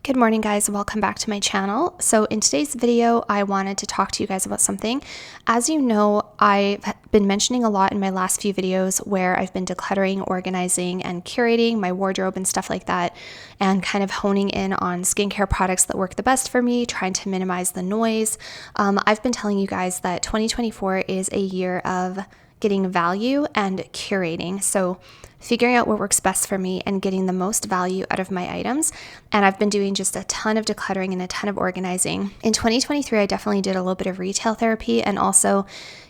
Good morning, guys. Welcome back to my channel. So in today's video, I wanted to talk to you guys about something. As you know, I've been mentioning a lot in my last few videos where I've been decluttering, organizing, and curating my wardrobe and stuff like that, and kind of honing in on skincare products that work the best for me, trying to minimize the noise. I've been telling you guys that 2024 is a year of getting value and curating. So figuring out what works best for me and getting the most value out of my items. And I've been doing just a ton of decluttering and a ton of organizing. In 2023, I definitely did a little bit of retail therapy, and also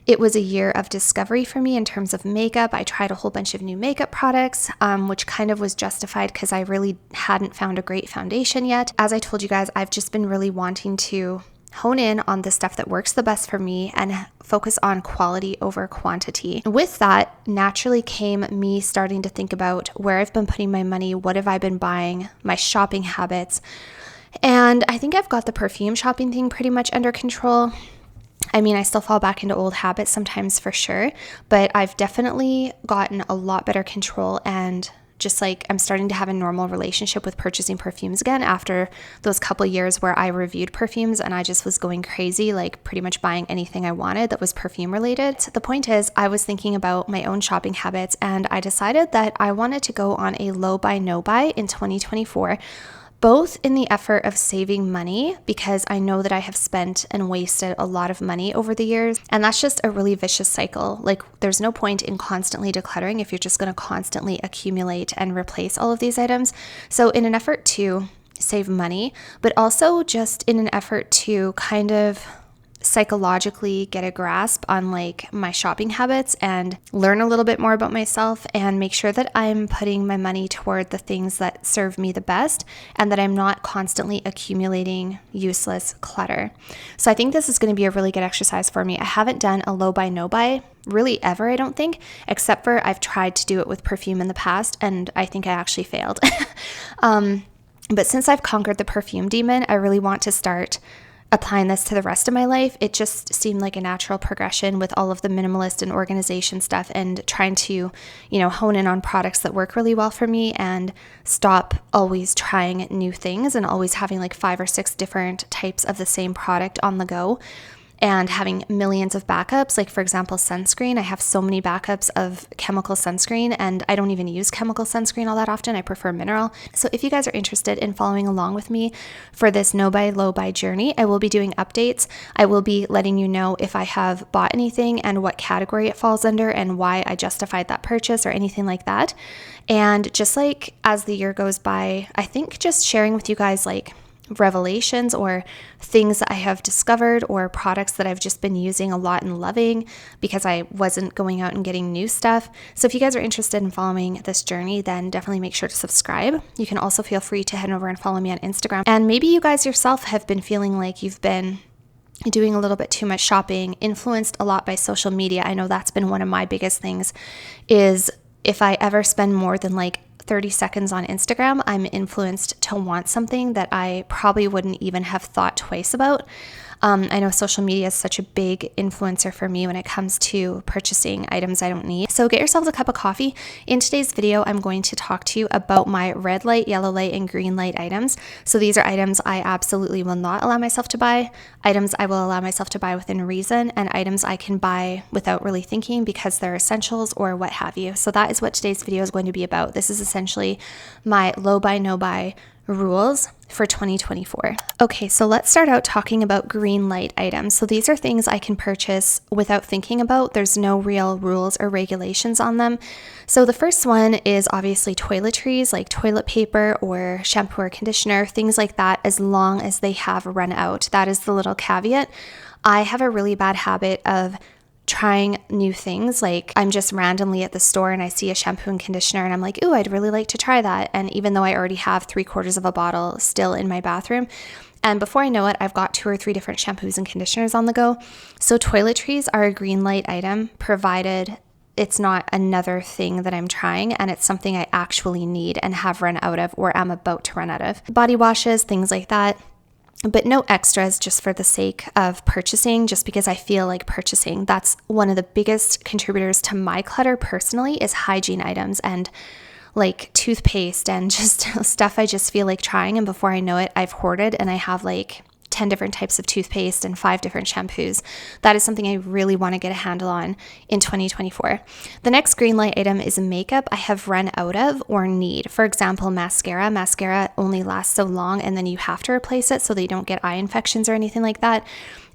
it was a year of discovery for me in terms of makeup. I tried a whole bunch of new makeup products, which kind of was justified because I really hadn't found a great foundation yet. As I told you guys, I've just been really wanting to hone in on the stuff that works the best for me and focus on quality over quantity. With that, naturally came me starting to think about where I've been putting my money, what have I been buying, my shopping habits. And I think I've got the perfume shopping thing pretty much under control. I mean, I still fall back into old habits sometimes for sure, but I've definitely gotten a lot better control, and just like I'm starting to have a normal relationship with purchasing perfumes again after those couple years where I reviewed perfumes and I just was going crazy, like pretty much buying anything I wanted that was perfume related. The point is, I was thinking about my own shopping habits, and I decided that I wanted to go on a low buy, no buy in 2024. Both in the effort of saving money, because I know that I have spent and wasted a lot of money over the years, and that's just a really vicious cycle. Like, there's no point in constantly decluttering if you're just going to constantly accumulate and replace all of these items. So in an effort to save money, but also just in an effort to kind of psychologically get a grasp on like my shopping habits and learn a little bit more about myself and make sure that I'm putting my money toward the things that serve me the best and that I'm not constantly accumulating useless clutter. So I think this is going to be a really good exercise for me. I haven't done a low buy, no buy really ever, I don't think, except for I've tried to do it with perfume in the past, and I think I actually failed. But since I've conquered the perfume demon, I really want to start applying this to the rest of my life. It just seemed like a natural progression with all of the minimalist and organization stuff, and trying to, hone in on products that work really well for me and stop always trying new things and always having like 5 or 6 different types of the same product on the go and having millions of backups. Like, for example, sunscreen. I have so many backups of chemical sunscreen, and I don't even use chemical sunscreen all that often. I prefer mineral. So if you guys are interested in following along with me for this no buy, low buy journey, I will be doing updates. I will be letting you know if I have bought anything and what category it falls under and why I justified that purchase or anything like that. And just like as the year goes by, I think just sharing with you guys like revelations or things that I have discovered or products that I've just been using a lot and loving because I wasn't going out and getting new stuff. So if you guys are interested in following this journey, then definitely make sure to subscribe. You can also feel free to head over and follow me on Instagram. And maybe you guys yourself have been feeling like you've been doing a little bit too much shopping, influenced a lot by social media. I know that's been one of my biggest things, is if I ever spend more than like 30 seconds on Instagram, I'm influenced to want something that I probably wouldn't even have thought twice about. I know social media is such a big influencer for me when it comes to purchasing items I don't need. So get yourselves a cup of coffee. In today's video, I'm going to talk to you about my red light, yellow light, and green light items. So these are items I absolutely will not allow myself to buy, items I will allow myself to buy within reason, and items I can buy without really thinking because they're essentials or what have you. So that is what today's video is going to be about. This is essentially my low buy, no buy rules for 2024. Okay, so let's start out talking about green light items. So these are things I can purchase without thinking about. There's no real rules or regulations on them. So the first one is obviously toiletries, like toilet paper or shampoo or conditioner, things like that, as long as they have run out. That is the little caveat. I have a really bad habit of trying new things. Like, I'm just randomly at the store and I see a shampoo and conditioner and I'm like, ooh, I'd really like to try that. And even though I already have 3/4 of a bottle still in my bathroom, and before I know it, I've got 2 or 3 different shampoos and conditioners on the go. So toiletries are a green light item, provided it's not another thing that I'm trying and it's something I actually need and have run out of or am about to run out of. Body washes, things like that. But no extras just for the sake of purchasing, just because I feel like purchasing. That's one of the biggest contributors to my clutter personally, is hygiene items. And like toothpaste and just stuff I just feel like trying. And before I know it, I've hoarded and I have like 10 different types of toothpaste and 5 different shampoos. That is something I really want to get a handle on in 2024. The next green light item is makeup I have run out of or need. For example, mascara. Mascara only lasts so long and then you have to replace it so they don't get eye infections or anything like that.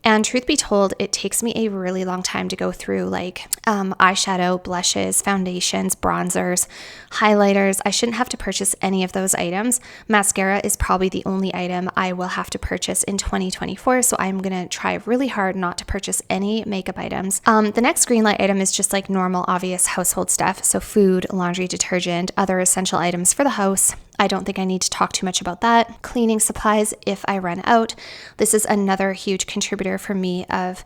And truth be told, it takes me a really long time to go through like eyeshadow, blushes, foundations, bronzers, highlighters. I shouldn't have to purchase any of those items. Mascara is probably the only item I will have to purchase in 2024. So I'm going to try really hard not to purchase any makeup items. The next green light item is just like normal, obvious household stuff. So food, laundry, detergent, other essential items for the house. I don't think I need to talk too much about that. Cleaning supplies if I run out. This is another huge contributor for me of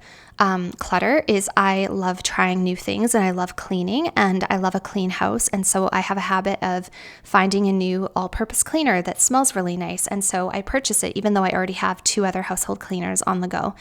clutter is I love trying new things and I love cleaning and I love a clean house. And so I have a habit of finding a new all-purpose cleaner that smells really nice. And so I purchase it even though I already have 2 other household cleaners on the go.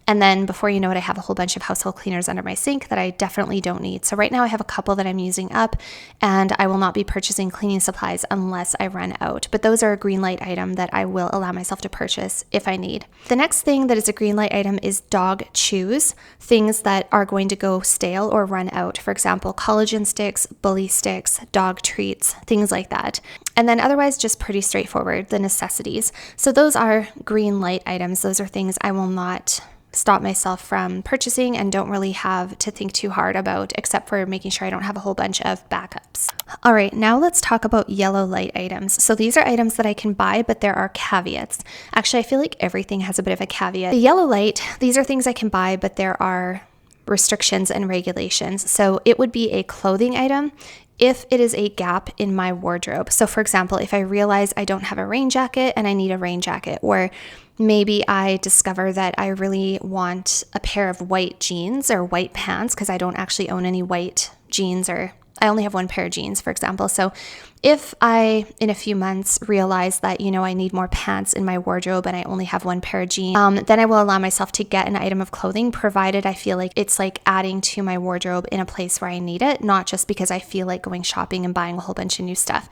And then before you know it, I have a whole bunch of household cleaners under my sink that I definitely don't need. So right now I have a couple that I'm using up and I will not be purchasing cleaning supplies unless I run out. But those are a green light item that I will allow myself to purchase if I need. The next thing that is a green light item is dog chews, things that are going to go stale or run out. For example, collagen sticks, bully sticks, dog treats, things like that. And then otherwise just pretty straightforward, the necessities. So those are green light items. Those are things I will not stop myself from purchasing and don't really have to think too hard about, except for making sure I don't have a whole bunch of backups. All right, now let's talk about yellow light items. So these are items that I can buy, but there are caveats. Actually, I feel like everything has a bit of a caveat. The yellow light, these are things I can buy, but there are restrictions and regulations. So it would be a clothing item if it is a gap in my wardrobe. So for example, if I realize I don't have a rain jacket and I need a rain jacket, or maybe I discover that I really want a pair of white jeans or white pants because I don't actually own any white jeans, or I only have one pair of jeans, for example. So if I, in a few months, realize that, I need more pants in my wardrobe and I only have one pair of jeans, then I will allow myself to get an item of clothing, provided I feel like it's like adding to my wardrobe in a place where I need it, not just because I feel like going shopping and buying a whole bunch of new stuff.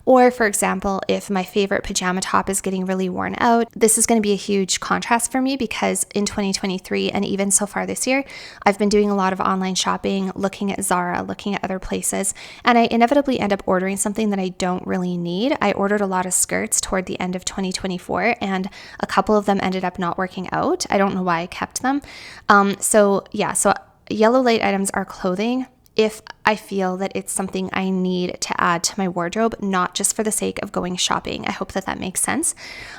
Or for example, if my favorite pajama top is getting really worn out, this is going to be a huge contrast for me because in 2023 and even so far this year, I've been doing a lot of online shopping, looking at Zara, looking at other places, and I inevitably end up ordering something that I don't really need. I ordered a lot of skirts toward the end of 2024 and a couple of them ended up not working out. I don't know why I kept them. So yellow light items are clothing if I feel that it's something I need to add to my wardrobe, not just for the sake of going shopping. I hope that makes sense.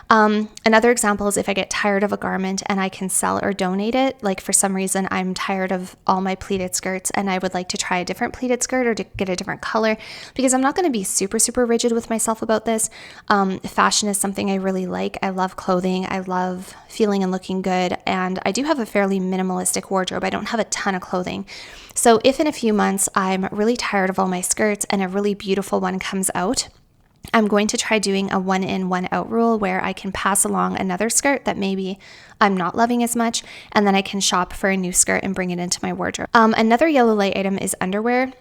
Another example is if I get tired of a garment and I can sell or donate it. Like for some reason, I'm tired of all my pleated skirts and I would like to try a different pleated skirt or to get a different color, because I'm not going to be super, super rigid with myself about this. Fashion is something I really like. I love clothing. I love feeling and looking good. And I do have a fairly minimalistic wardrobe. I don't have a ton of clothing. So if in a few months I'm really tired of all my skirts and a really beautiful one comes out, I'm going to try doing a 1 in, 1 out rule where I can pass along another skirt that maybe I'm not loving as much, and then I can shop for a new skirt and bring it into my wardrobe. Another yellow light item is underwear.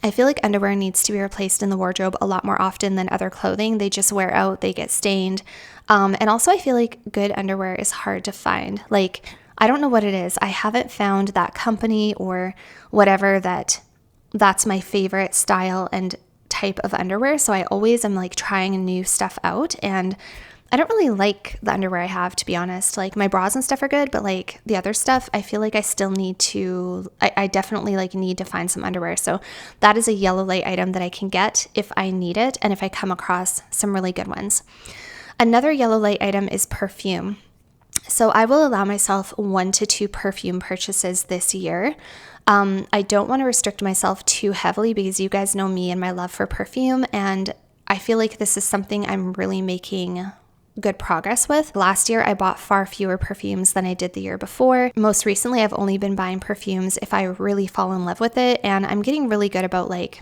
I feel like underwear needs to be replaced in the wardrobe a lot more often than other clothing. They just wear out, they get stained. And also I feel like good underwear is hard to find. Like, I don't know what it is. I haven't found that company or whatever that's my favorite style and type of underwear. So I always am like trying new stuff out, and I don't really like the underwear I have, to be honest. Like my bras and stuff are good, but like the other stuff, I feel like I still need to, I definitely like need to find some underwear. So that is a yellow light item that I can get if I need it and if I come across some really good ones. Another yellow light item is perfume. So I will allow myself 1 to 2 perfume purchases this year. I don't want to restrict myself too heavily because you guys know me and my love for perfume, and I feel like this is something I'm really making good progress with. Last year, I bought far fewer perfumes than I did the year before. Most recently, I've only been buying perfumes if I really fall in love with it, and I'm getting really good about like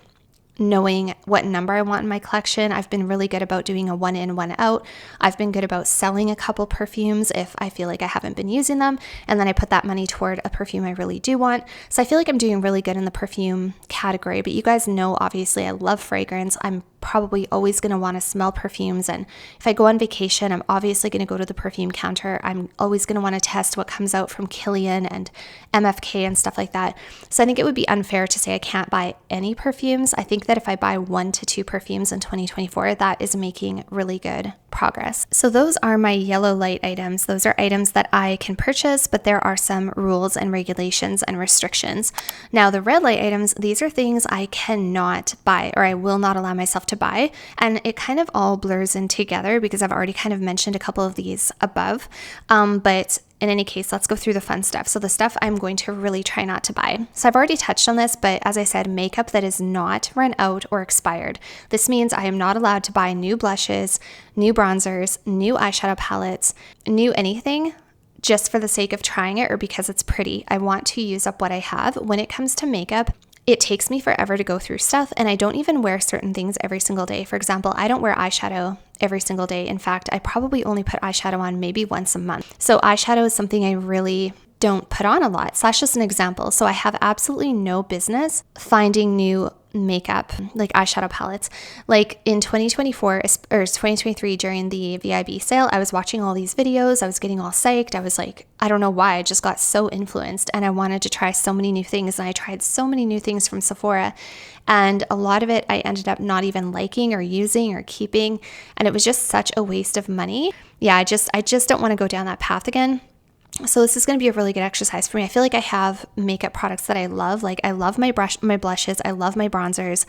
knowing what number I want in my collection. I've been really good about doing a 1 in, 1 out. I've been good about selling a couple perfumes if I feel like I haven't been using them, and then I put that money toward a perfume I really do want. So I feel like I'm doing really good in the perfume category, but you guys know, obviously, I love fragrance. I'm probably always going to want to smell perfumes. And if I go on vacation, I'm obviously going to go to the perfume counter. I'm always going to want to test what comes out from Kilian and MFK and stuff like that. So I think it would be unfair to say I can't buy any perfumes. I think that if I buy 1 to 2 perfumes in 2024, that is making really good progress. So those are my yellow light items. Those are items that I can purchase, but there are some rules and regulations and restrictions. Now, the red light items, these are things I cannot buy, or I will not allow myself to buy. And it kind of all blurs in together because I've already kind of mentioned a couple of these above. But in any case, let's go through the fun stuff. So the stuff I'm going to really try not to buy. So I've already touched on this, but as I said, makeup that is not run out or expired. This means I am not allowed to buy new blushes, new bronzers, new eyeshadow palettes, new anything just for the sake of trying it or because it's pretty. I want to use up what I have. When it comes to makeup, it takes me forever to go through stuff, and I don't even wear certain things every single day. For example, I don't wear eyeshadow every single day. In fact, I probably only put eyeshadow on maybe once a month. So eyeshadow is something I really don't put on a lot. So that's just an example. So I have absolutely no business finding new makeup, like eyeshadow palettes. Like in 2024 or 2023 during the VIB sale, I was watching all these videos. I was getting all psyched. I was like, I don't know why, I just got so influenced and I wanted to try so many new things. And I tried so many new things from Sephora. And a lot of it I ended up not even liking or using or keeping. And it was just such a waste of money. Yeah, I just don't want to go down that path again. So this is going to be a really good exercise for me. I feel like I have makeup products that I love. Like I love my blushes. I love my bronzers.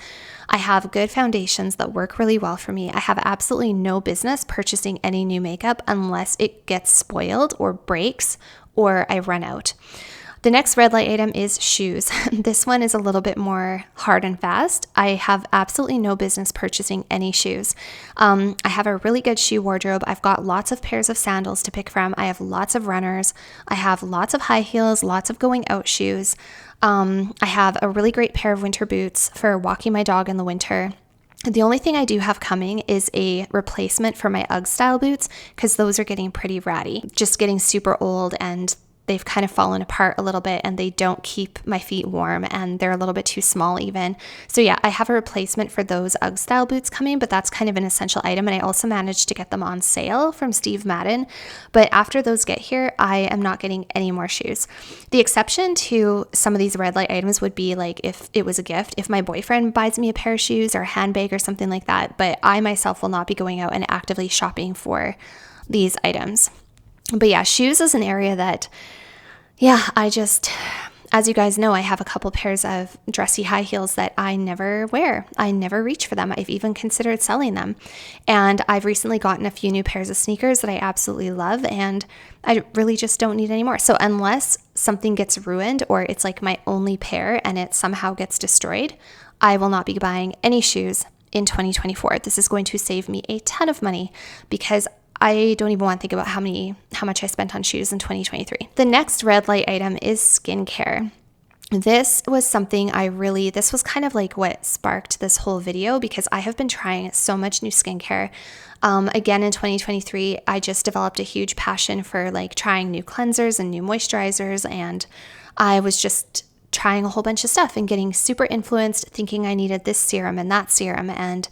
I have good foundations that work really well for me. I have absolutely no business purchasing any new makeup unless it gets spoiled or breaks or I run out. The next red light item is shoes. This one is a little bit more hard and fast. I have absolutely no business purchasing any shoes. I have a really good shoe wardrobe. I've got lots of pairs of sandals to pick from. I have lots of runners. I have lots of high heels, lots of going out shoes. I have a really great pair of winter boots for walking my dog in the winter. The only thing I do have coming is a replacement for my UGG style boots because those are getting pretty ratty, just getting super old, and they've kind of fallen apart a little bit and they don't keep my feet warm and they're a little bit too small even. So yeah, I have a replacement for those UGG style boots coming, but that's kind of an essential item. And I also managed to get them on sale from Steve Madden. But after those get here, I am not getting any more shoes. The exception to some of these red light items would be like if it was a gift, if my boyfriend buys me a pair of shoes or a handbag or something like that. But I myself will not be going out and actively shopping for these items. But yeah, shoes is an area that, yeah, as you guys know, I have a couple pairs of dressy high heels that I never wear. I never reach for them. I've even considered selling them. And I've recently gotten a few new pairs of sneakers that I absolutely love, and I really just don't need any more. So unless something gets ruined or it's like my only pair and it somehow gets destroyed, I will not be buying any shoes in 2024. This is going to save me a ton of money because I don't even want to think about how much I spent on shoes in 2023. The next red light item is skincare. This was something this was kind of like what sparked this whole video because I have been trying so much new skincare. Again, in 2023, I just developed a huge passion for like trying new cleansers and new moisturizers. And I was just trying a whole bunch of stuff and getting super influenced, thinking I needed this serum and that serum. And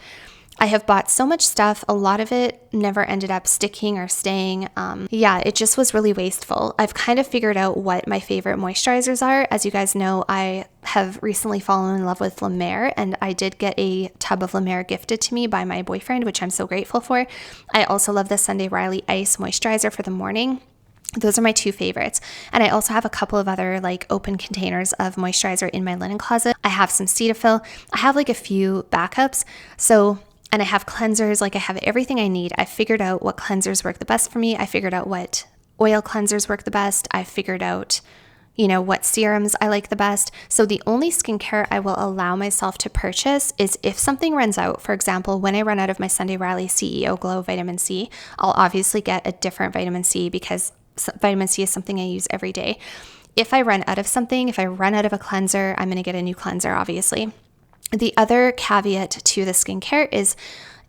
I have bought so much stuff. A lot of it never ended up sticking or staying. It just was really wasteful. I've kind of figured out what my favorite moisturizers are. As you guys know, I have recently fallen in love with La Mer, and I did get a tub of La Mer gifted to me by my boyfriend, which I'm so grateful for. I also love the Sunday Riley Ice Moisturizer for the morning. Those are my two favorites. And I also have a couple of other like open containers of moisturizer in my linen closet. I have some Cetaphil. I have like a few backups. And I have cleansers, like I have everything I need. I figured out what cleansers work the best for me. I figured out what oil cleansers work the best. I figured out, what serums I like the best. So the only skincare I will allow myself to purchase is if something runs out. For example, when I run out of my Sunday Riley CEO Glow Vitamin C, I'll obviously get a different vitamin C because vitamin C is something I use every day. If I run out of something, if I run out of a cleanser, I'm going to get a new cleanser, obviously. The other caveat to the skincare is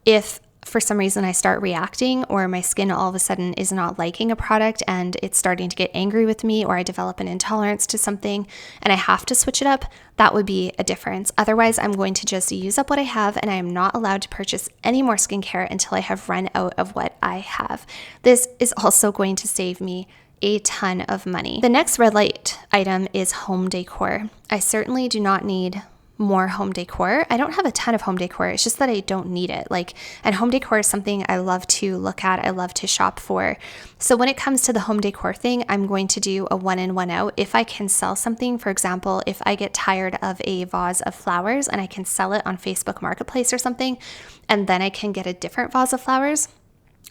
if for some reason I start reacting, or my skin all of a sudden is not liking a product and it's starting to get angry with me, or I develop an intolerance to something and I have to switch it up, that would be a difference. Otherwise, I'm going to just use up what I have, and I am not allowed to purchase any more skincare until I have run out of what I have. This is also going to save me a ton of money. The next red light item is home decor. I certainly do not need more home decor. I don't have a ton of home decor. It's just that I don't need it. And home decor is something I love to look at. I love to shop for. So when it comes to the home decor thing, I'm going to do a one in, one out. If I can sell something, for example, if I get tired of a vase of flowers and I can sell it on Facebook Marketplace or something, and then I can get a different vase of flowers,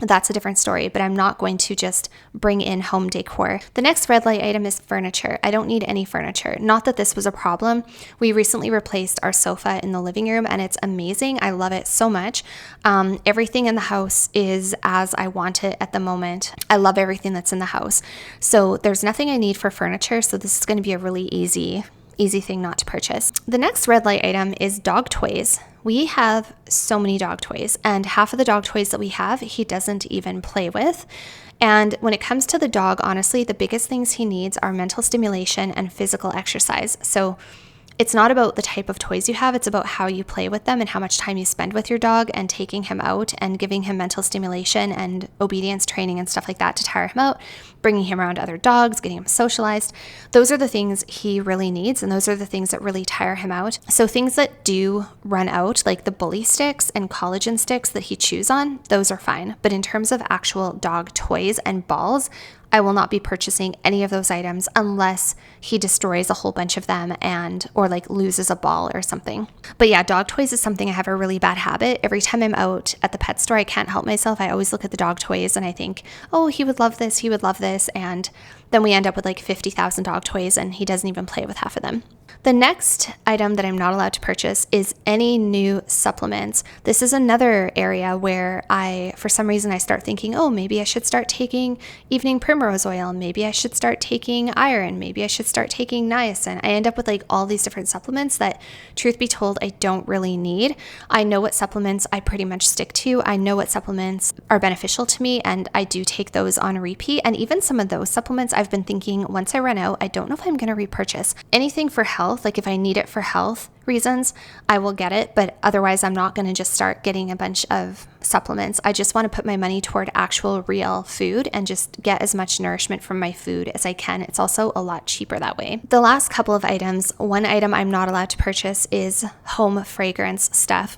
that's a different story, but I'm not going to just bring in home decor. The next red light item is furniture. I don't need any furniture. Not that this was a problem. We recently replaced our sofa in the living room and it's amazing. I love it so much. Everything in the house is as I want it at the moment. I love everything that's in the house. So there's nothing I need for furniture. So this is going to be a really easy thing not to purchase. The next red light item is dog toys. We have so many dog toys, and half of the dog toys that we have, he doesn't even play with. And when it comes to the dog, honestly, the biggest things he needs are mental stimulation and physical exercise. So it's not about the type of toys you have, it's about how you play with them and how much time you spend with your dog and taking him out and giving him mental stimulation and obedience training and stuff like that to tire him out, bringing him around other dogs, getting him socialized. Those are the things he really needs, and those are the things that really tire him out. So things that do run out, like the bully sticks and collagen sticks that he chews on, those are fine. But in terms of actual dog toys and balls, I will not be purchasing any of those items unless he destroys a whole bunch of them or loses a ball or something. But yeah, dog toys is something I have a really bad habit. Every time I'm out at the pet store, I can't help myself. I always look at the dog toys and I think, oh, he would love this, he would love this. And then we end up with 50,000 dog toys and he doesn't even play with half of them. The next item that I'm not allowed to purchase is any new supplements. This is another area where for some reason, I start thinking, oh, maybe I should start taking evening primrose oil. Maybe I should start taking iron. Maybe I should start taking niacin. I end up with all these different supplements that, truth be told, I don't really need. I know what supplements I pretty much stick to. I know what supplements are beneficial to me, and I do take those on repeat. And even some of those supplements, I've been thinking, once I run out, I don't know if I'm going to repurchase. Anything for health, if I need it for health reasons, I will get it, but otherwise I'm not going to just start getting a bunch of supplements. I just want to put my money toward actual real food and just get as much nourishment from my food as I can. It's also a lot cheaper that way. The last couple of items, one item I'm not allowed to purchase is home fragrance stuff,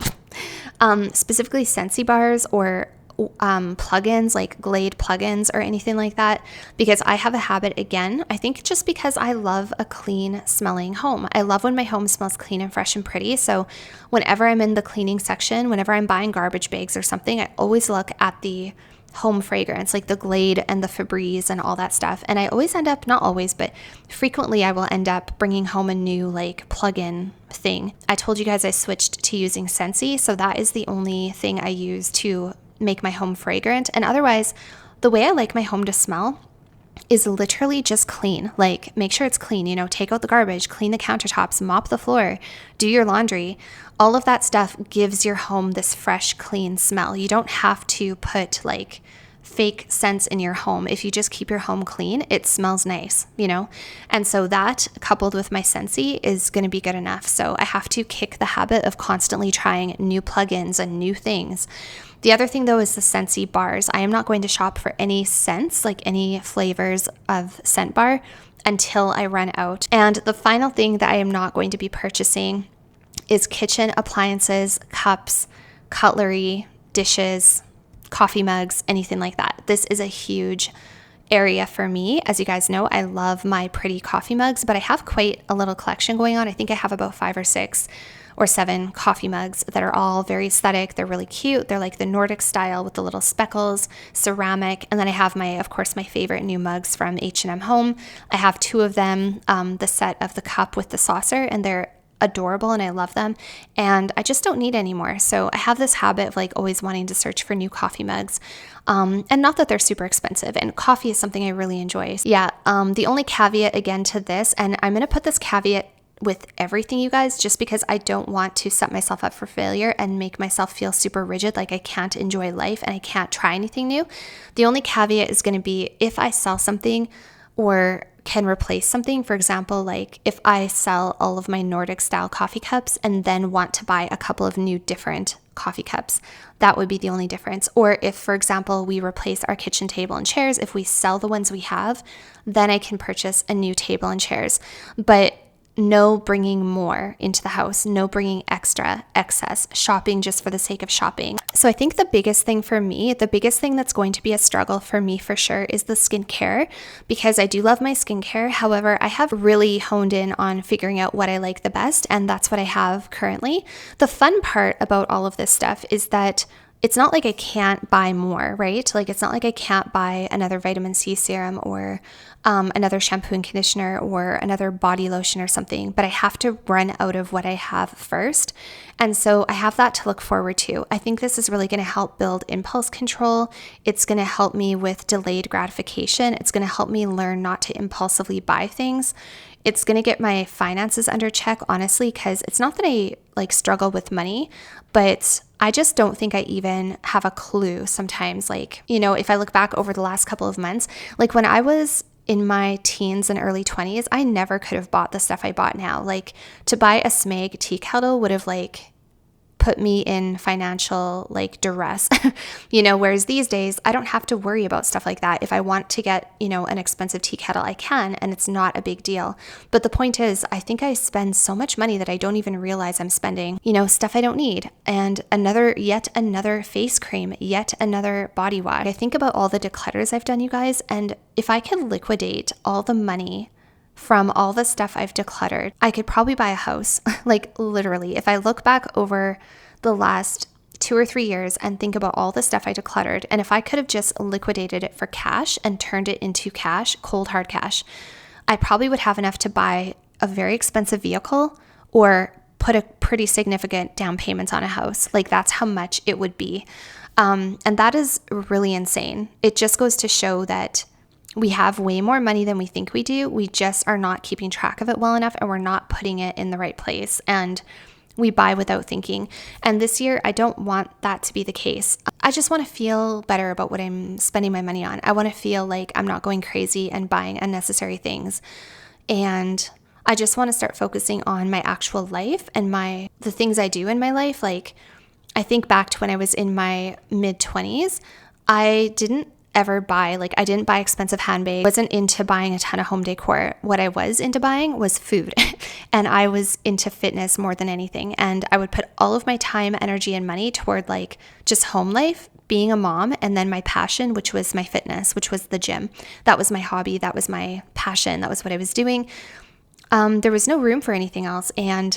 specifically Scentsy bars or plugins like Glade plugins or anything like that, because I have a habit, again, I think just because I love a clean smelling home. I love when my home smells clean and fresh and pretty. So whenever I'm in the cleaning section, whenever I'm buying garbage bags or something, I always look at the home fragrance, like the Glade and the Febreze and all that stuff. And I always end up, not always, but frequently I will end up bringing home a new plug-in thing. I told you guys I switched to using Scentsy, so that is the only thing I use to make my home fragrant. And otherwise, the way I like my home to smell is literally just clean. Make sure it's clean, take out the garbage, clean the countertops, mop the floor, do your laundry. All of that stuff gives your home this fresh, clean smell. You don't have to put fake scents in your home. If you just keep your home clean, it smells nice, And so that, coupled with my Scentsy, is going to be good enough. So I have to kick the habit of constantly trying new plugins and new things. The other thing, though, is the Scentsy bars. I am not going to shop for any scents, any flavors of scent bar, until I run out. And the final thing that I am not going to be purchasing is kitchen appliances, cups, cutlery, dishes, coffee mugs, anything like that. This is a huge area for me. As you guys know, I love my pretty coffee mugs, but I have quite a little collection going on. I think I have about 5 or 6 or 7 coffee mugs that are all very aesthetic. They're really cute. They're the Nordic style with the little speckles, ceramic. And then I have of course, my favorite new mugs from H&M Home. I have 2 of them, the set of the cup with the saucer, and they're adorable and I love them. And I just don't need any more. So I have this habit of always wanting to search for new coffee mugs. And not that they're super expensive, and coffee is something I really enjoy. Yeah. The only caveat again to this, and I'm going to put this caveat with everything, you guys, just because I don't want to set myself up for failure and make myself feel super rigid, like I can't enjoy life and I can't try anything new. The only caveat is going to be if I sell something or can replace something. For example, like if I sell all of my Nordic style coffee cups and then want to buy a couple of new different coffee cups, that would be the only difference. Or if, for example, we replace our kitchen table and chairs, if we sell the ones we have, then I can purchase a new table and chairs. But no bringing more into the house, no bringing excess, shopping just for the sake of shopping. So I think the biggest thing for me, the biggest thing that's going to be a struggle for me for sure is the skincare, because I do love my skincare. However, I have really honed in on figuring out what I like the best, and that's what I have currently. The fun part about all of this stuff is that it's not like I can't buy more, right? Like it's not like I can't buy another vitamin C serum or another shampoo and conditioner or another body lotion or something, but I have to run out of what I have first. And so I have that to look forward to. I think this is really going to help build impulse control. It's going to help me with delayed gratification. It's going to help me learn not to impulsively buy things. It's going to get my finances under check, honestly, because it's not that I like struggle with money, but I just don't think I even have a clue sometimes. Like, you know, if I look back over the last couple of months, like when I was in my teens and early 20s, I never could have bought the stuff I bought now. Like to buy a Smeg tea kettle would have like put me in financial like duress, you know, whereas these days I don't have to worry about stuff like that. If I want to get, you know, an expensive tea kettle, I can, and it's not a big deal. But the point is, I think I spend so much money that I don't even realize I'm spending, you know, stuff I don't need. And yet another face cream, yet another body wash. I think about all the declutters I've done, you guys, and if I could liquidate all the money from all the stuff I've decluttered, I could probably buy a house. Like literally, if I look back over the last 2 or 3 years and think about all the stuff I decluttered, and if I could have just liquidated it for cash and turned it into cash, cold hard cash, I probably would have enough to buy a very expensive vehicle or put a pretty significant down payment on a house. Like that's how much it would be. And that is really insane. It just goes to show that we have way more money than we think we do. We just are not keeping track of it well enough, and we're not putting it in the right place. And we buy without thinking. And this year, I don't want that to be the case. I just want to feel better about what I'm spending my money on. I want to feel like I'm not going crazy and buying unnecessary things. And I just want to start focusing on my actual life and the things I do in my life. Like I think back to when I was in my mid-20s, I didn't buy expensive handbags. I wasn't into buying a ton of home decor. What I was into buying was food. And I was into fitness more than anything. And I would put all of my time, energy, and money toward like just home life, being a mom, and then my passion, which was my fitness, which was the gym. That was my hobby. That was my passion. That was what I was doing. There was no room for anything else. And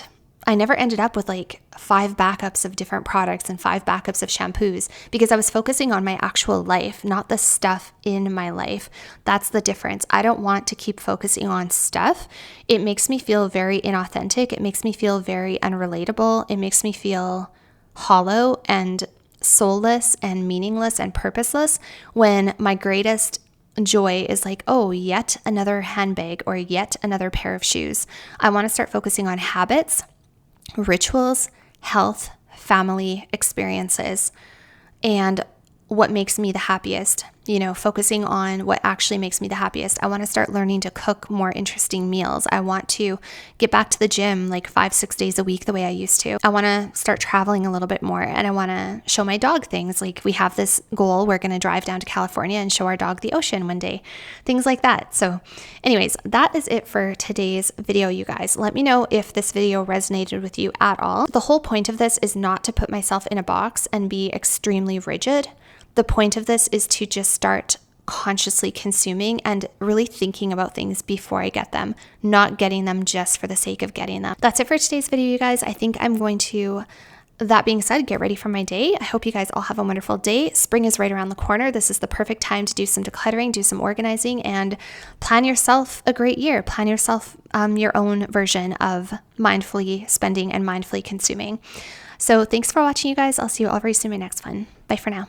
I never ended up with like 5 backups of different products and 5 backups of shampoos because I was focusing on my actual life, not the stuff in my life. That's the difference. I don't want to keep focusing on stuff. It makes me feel very inauthentic. It makes me feel very unrelatable. It makes me feel hollow and soulless and meaningless and purposeless when my greatest joy is like, oh, yet another handbag or yet another pair of shoes. I want to start focusing on habits, rituals, health, family, experiences, and what makes me the happiest, you know, focusing on what actually makes me the happiest. I want to start learning to cook more interesting meals. I want to get back to the gym like 5-6 days a week the way I used to. I want to start traveling a little bit more, and I want to show my dog things. Like we have this goal, we're going to drive down to California and show our dog the ocean one day, things like that. So anyways, that is it for today's video, you guys. Let me know if this video resonated with you at all. The whole point of this is not to put myself in a box and be extremely rigid. The point of this is to just start consciously consuming and really thinking about things before I get them, not getting them just for the sake of getting them. That's it for today's video, you guys. I think I'm going to, that being said, get ready for my day. I hope you guys all have a wonderful day. Spring is right around the corner. This is the perfect time to do some decluttering, do some organizing, and plan yourself a great year. Plan yourself your own version of mindfully spending and mindfully consuming. So thanks for watching, you guys. I'll see you all very soon in my next one. Bye for now.